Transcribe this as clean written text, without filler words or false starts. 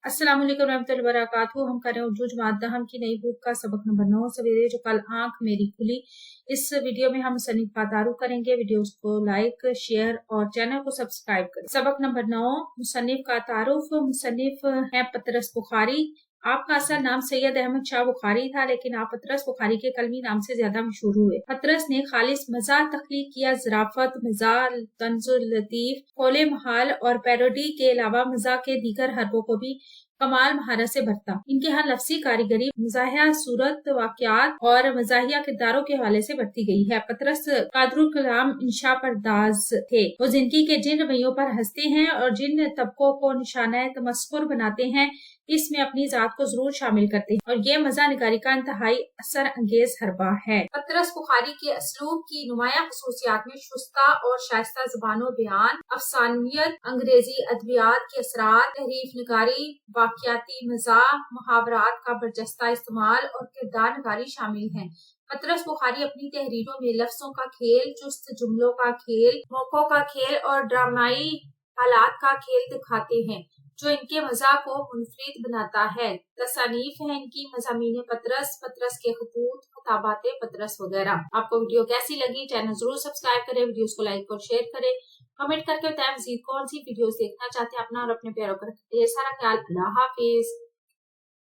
अस्सलाम वालेकुम रहमतुल्लाहि व बरकातहू। हम कर रहे हैं उर्दू जमात दहम की नई बुक का सबक नंबर 9 सवेरे जो कल आंख मेरी खुली। इस वीडियो में हम मुसन्निफ का तारुफ करेंगे। वीडियोस को लाइक शेयर और चैनल को सब्सक्राइब करें। सबक नंबर 9 मुसन्निफ का तारुफ। मुसन्निफ है पतरस बुखारी। आपका असल नाम सैयद अहमद शाह बुखारी था, लेकिन आप पतरस बुखारी के कलमी नाम से ज्यादा मशहूर हुए। पतरस ने खालिस मज़ाह तख्लीक किया, ज़राफ़त, मज़ाह, तंज़ुल लतीफ, कौले महाल और पैरोडी के अलावा मज़ाह के दीगर हरबों को भी कमाल महारत से भरता। इनके यहाँ लफ्ज़ी कारीगरी मज़ाहिया सूरत वाक़यात और मज़ाहिया किरदारों के हवाले से बढ़ती गई है। पतरस कादरुल कलाम इंशा परदाज थे। वो जिंदगी के जिन रवैयों पर हंसते हैं और जिन तबकों को निशाना तमस्कुर बनाते हैं, इसमें अपनी जात को जरूर शामिल करते हैं, और ये मज़ा निगारी का इंतहाई असर अंगेज हरबा है। पतरस बुखारी के असलूब की नुमाया खसूसियात में शुस्ता और शाइस्ता ज़बानो बयान, अफसानियत, अंग्रेजी अदबियात के असरार, तहरीफ निगारी, वाक़याती मज़ाह, मुहावरात का बरजस्ता इस्तेमाल और किरदार निगारी शामिल हैं। पतरस बुखारी अपनी तहरीरों में लफ्जों का खेल, चुस्त जुमलों का खेल, मौकों का खेल और ड्रामाई हालात का खेल दिखाते हैं, जो इनके मज़ाह को मुनफरिद बनाता है। तसानीफ है इनकी मज़ामीन पतरस, पतरस के खतूत, खताबात पतरस वगैरह। आपको वीडियो कैसी लगी? चैनल जरूर सब्सक्राइब करें, वीडियोस को लाइक और शेयर करें, कमेंट करके बताएं मज़ीद कौन सी वीडियोस देखना चाहते हैं। अपना और अपने प्यारों का ढेर सारा ख्याल। अल्लाह हाफिज।